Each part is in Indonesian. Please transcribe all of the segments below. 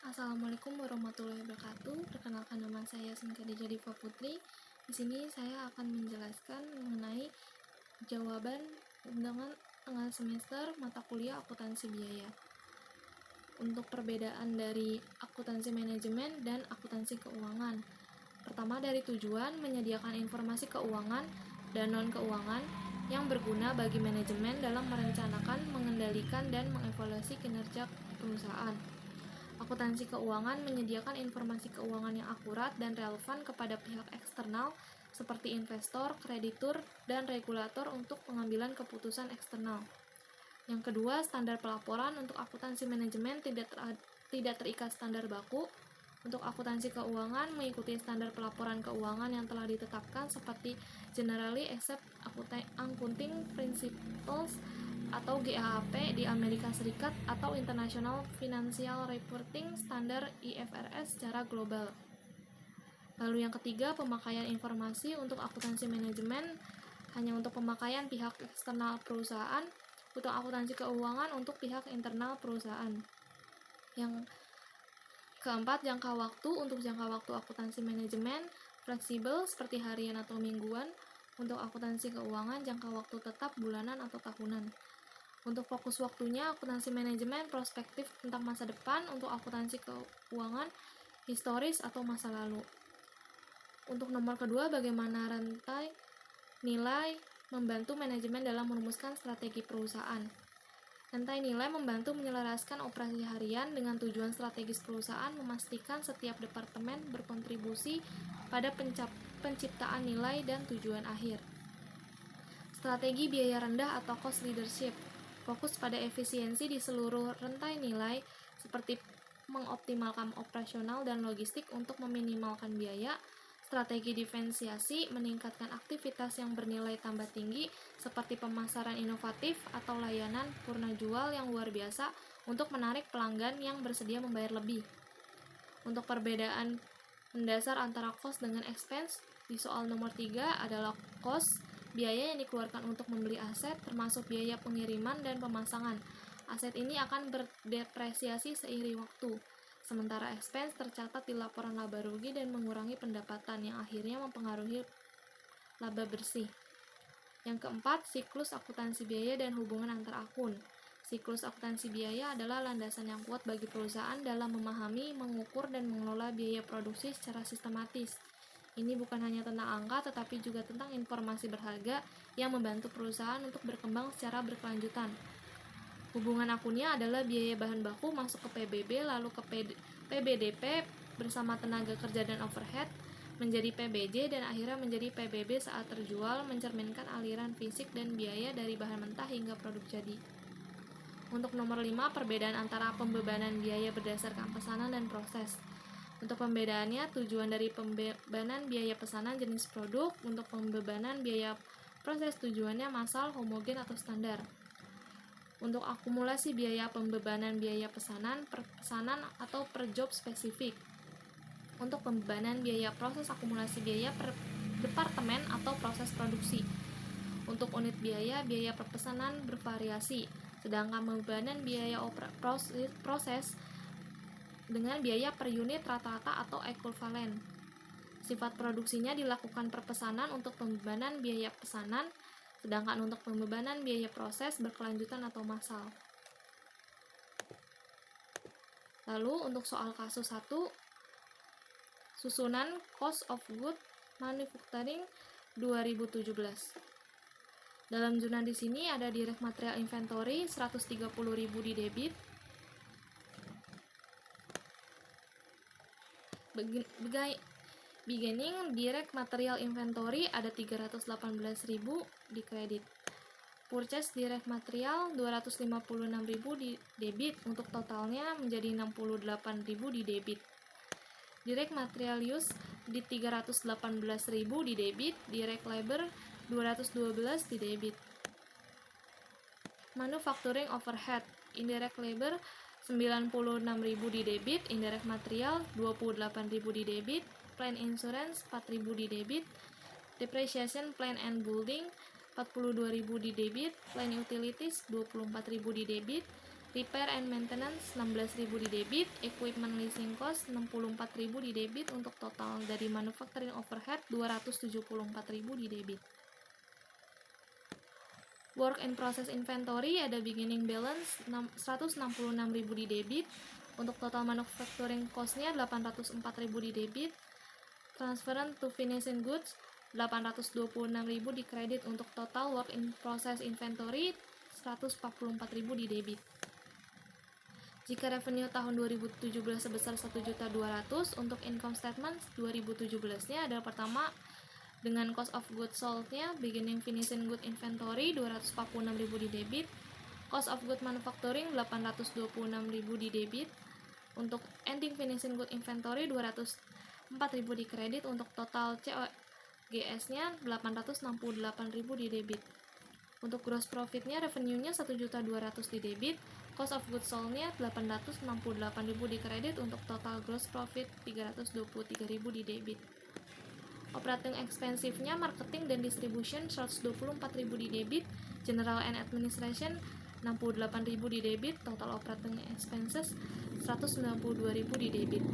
Assalamualaikum warahmatullahi wabarakatuh. Perkenalkan, nama saya Sinka Deja Diva Putri. Di sini saya akan menjelaskan mengenai jawaban undangan tengah semester mata kuliah akuntansi biaya. Untuk perbedaan dari akuntansi manajemen dan akuntansi keuangan. Pertama, dari tujuan menyediakan informasi keuangan dan non-keuangan yang berguna bagi manajemen dalam merencanakan, mengendalikan, dan mengevaluasi kinerja perusahaan. Akuntansi keuangan menyediakan informasi keuangan yang akurat dan relevan kepada pihak eksternal seperti investor, kreditur, dan regulator untuk pengambilan keputusan eksternal. Yang kedua, standar pelaporan. Untuk akuntansi manajemen tidak terikat standar baku. Untuk akuntansi keuangan mengikuti standar pelaporan keuangan yang telah ditetapkan seperti Generally Accepted Accounting Principles atau GAAP di Amerika Serikat atau International Financial Reporting Standard IFRS secara global. Lalu yang ketiga, pemakaian informasi. Untuk akuntansi manajemen hanya untuk pemakaian pihak eksternal perusahaan. Untuk akuntansi keuangan untuk pihak internal perusahaan. Yang keempat, jangka waktu. Untuk jangka waktu akuntansi manajemen fleksibel seperti harian atau mingguan. Untuk akuntansi keuangan jangka waktu tetap bulanan atau tahunan. Untuk fokus waktunya, akuntansi manajemen prospektif tentang masa depan. Untuk akuntansi keuangan historis atau masa lalu. Untuk nomor kedua, bagaimana rantai nilai membantu manajemen dalam merumuskan strategi perusahaan. Rantai nilai membantu menyelaraskan operasi harian dengan tujuan strategis perusahaan, memastikan setiap departemen berkontribusi pada penciptaan nilai dan tujuan akhir. Strategi biaya rendah atau cost leadership fokus pada efisiensi di seluruh rantai nilai seperti mengoptimalkan operasional dan logistik untuk meminimalkan biaya. Strategi diferensiasi meningkatkan aktivitas yang bernilai tambah tinggi seperti pemasaran inovatif atau layanan purna jual yang luar biasa untuk menarik pelanggan yang bersedia membayar lebih. Untuk perbedaan mendasar antara cost dengan expense di soal nomor 3 adalah cost, biaya yang dikeluarkan untuk membeli aset termasuk biaya pengiriman dan pemasangan. Aset ini akan berdepresiasi seiring waktu. Sementara expense tercatat di laporan laba rugi dan mengurangi pendapatan yang akhirnya mempengaruhi laba bersih. Yang keempat, siklus akuntansi biaya dan hubungan antar akun. Siklus akuntansi biaya adalah landasan yang kuat bagi perusahaan dalam memahami, mengukur, dan mengelola biaya produksi secara sistematis. Ini bukan hanya tentang angka, tetapi juga tentang informasi berharga yang membantu perusahaan untuk berkembang secara berkelanjutan. Hubungan akunnya adalah biaya bahan baku masuk ke PBB, lalu ke PBDP bersama tenaga kerja dan overhead, menjadi PBJ, dan akhirnya menjadi PBB saat terjual, mencerminkan aliran fisik dan biaya dari bahan mentah hingga produk jadi. Untuk nomor 5, perbedaan antara pembebanan biaya berdasarkan pesanan dan proses. Untuk pembedaannya, tujuan dari pembebanan biaya pesanan jenis produk. Untuk pembebanan biaya proses, tujuannya massal, homogen, atau standar. Untuk akumulasi biaya pembebanan biaya pesanan per pesanan atau per job spesifik. Untuk pembebanan biaya proses, akumulasi biaya per departemen atau proses produksi. Untuk unit biaya per pesanan bervariasi, sedangkan pembebanan biaya proses dengan biaya per unit rata-rata atau ekuivalen. Sifat produksinya dilakukan per pesanan untuk pembebanan biaya pesanan, sedangkan untuk pembebanan biaya proses berkelanjutan atau massal. Lalu untuk soal kasus 1, susunan cost of goods manufacturing 2017. Dalam zona di sini ada direct material inventory 130.000 di debit. Beginning direct material inventory ada 318.000 di kredit. Purchase direct material 256.000 di debit, untuk totalnya menjadi 68.000 di debit. Direct material use di 318.000 di debit, direct labor 212 di debit. Manufacturing overhead, indirect labor 96.000 di debit, indirect material 28.000 di debit, plant insurance 4.000 di debit, depreciation plant and building 42.000 di debit, plant utilities 24.000 di debit, Repair and maintenance 16.000 di debit, equipment leasing cost 64.000 di debit, untuk total dari manufacturing overhead 274.000 di debit. Work in process inventory ada beginning balance 166.000 di debit, untuk total manufacturing cost-nya 804.000 di debit. Transference to finishing goods 826.000 di kredit, untuk total work in process inventory 144.000 di debit. Jika revenue tahun 2017 sebesar 1.200.000, untuk income statement 2017-nya adalah pertama dengan cost of goods sold-nya beginning finishing good inventory 246.000 di debit, cost of good manufacturing 826.000 di debit, untuk ending finishing good inventory 204.000 di kredit, untuk total COGS-nya 868.000 di debit. Untuk gross profit-nya revenue-nya 1.200.000 di debit, cost of goods sold-nya 868.000 di kredit, untuk total gross profit 323.000 di debit. Operating expensive-nya marketing dan distribution 124.000 di debit, general and administration 68.000 di debit, total operating expenses 192.000 di debit.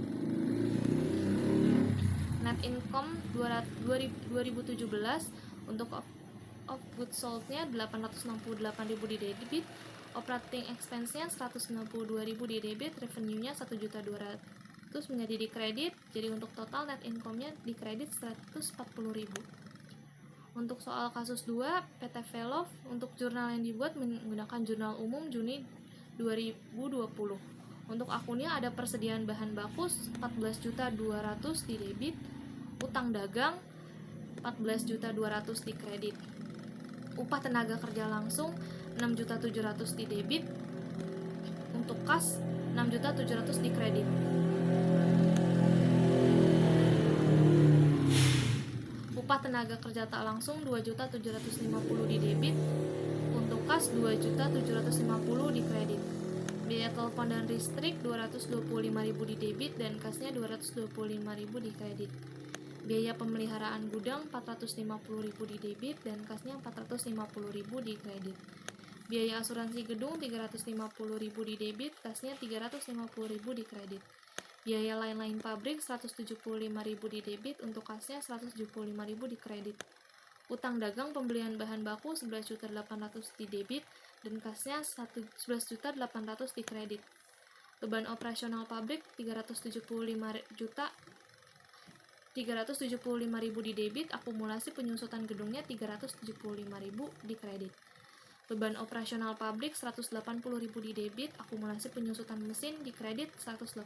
Net income 2017 untuk of goods sold-nya 868.000 di debit, operating expense-nya 192.000 di debit, revenue-nya 1.200.000 menjadi di kredit, jadi untuk total net income-nya di kredit 140.000. Untuk soal kasus 2, PT Velov untuk jurnal yang dibuat menggunakan jurnal umum Juni 2020. Untuk akunnya ada persediaan bahan baku 14.200.000 di debit, utang dagang 14.200.000 di kredit. Upah tenaga kerja langsung 6.700.000 di debit, untuk kas 6.700.000 di kredit. Upah tenaga kerja tak langsung 2.750.000 di debit, untuk kas 2.750.000 di kredit. Biaya telepon dan listrik 225.000 di debit dan kasnya 225.000 di kredit. Biaya pemeliharaan gudang 450.000 di debit dan kasnya 450.000 di kredit. Biaya asuransi gedung 350.000 di debit, kasnya 350.000 di kredit. Biaya lain-lain pabrik 175.000 di debit, untuk kasnya 175.000 di kredit. Utang dagang pembelian bahan baku 11.800.000 di debit dan kasnya 11.800.000 di kredit. Beban operasional pabrik 375.000 di debit, akumulasi penyusutan gedungnya 375.000 di kredit. Beban operasional pabrik 180.000 di debit, akumulasi penyusutan mesin di kredit 180.000.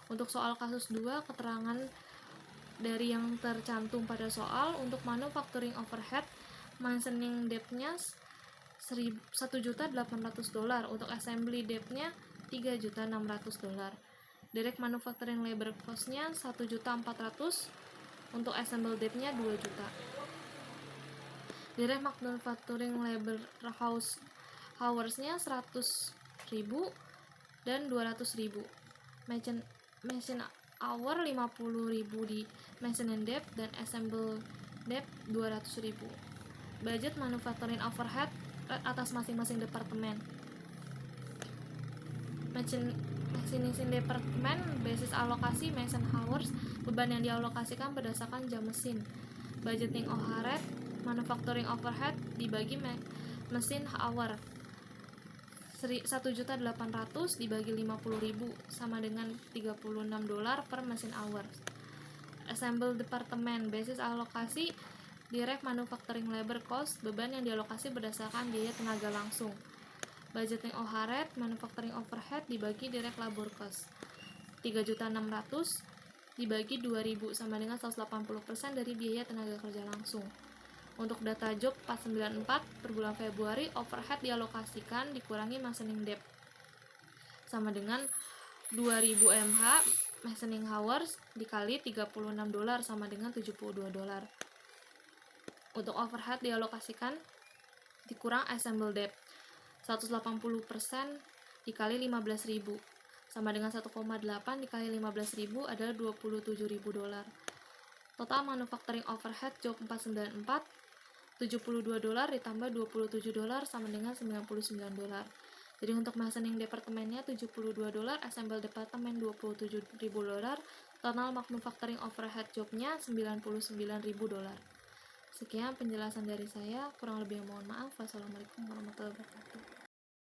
Untuk soal kasus 2, keterangan dari yang tercantum pada soal. Untuk manufacturing overhead, maintaining debt-nya $1.800.000, untuk assembly debt-nya $3.600.000. Direct manufacturing labor cost-nya $1.400.000, untuk assemble debt-nya $2 juta. Direct manufacturing labor hours-nya 100.000 dan 200.000. Machine hour 50.000 di machine depth dan assemble depth 200.000. Budget manufacturing overhead atas masing-masing departemen. Machine departemen basis alokasi machine hours, beban yang dialokasikan berdasarkan jam mesin. Budgeting overhead manufacturing overhead dibagi mesin hour 1.800.000 dibagi 50.000 sama dengan $36 per mesin hour. Assemble department basis alokasi direct manufacturing labor cost, beban yang dialokasi berdasarkan biaya tenaga langsung. Budgeting overhead manufacturing overhead dibagi direct labor cost 3.600.000 dibagi 2.000 sama dengan 180% dari biaya tenaga kerja langsung. Untuk data job 494 per bulan Februari, overhead dialokasikan dikurangi machining depth sama dengan 2.000 mh machining hours dikali $36 sama dengan $72. Untuk overhead dialokasikan dikurang assemble depth 180% dikali 15.000 sama dengan 1,8 dikali 15.000 adalah $27.000. Total manufacturing overhead job 494 $72 ditambah $27 sama dengan $99. Jadi untuk machining departemennya $72, assemble departemen $27.000, total manufacturing overhead jobnya $99.000. Sekian penjelasan dari saya, kurang lebih mohon maaf. Wassalamualaikum warahmatullahi wabarakatuh.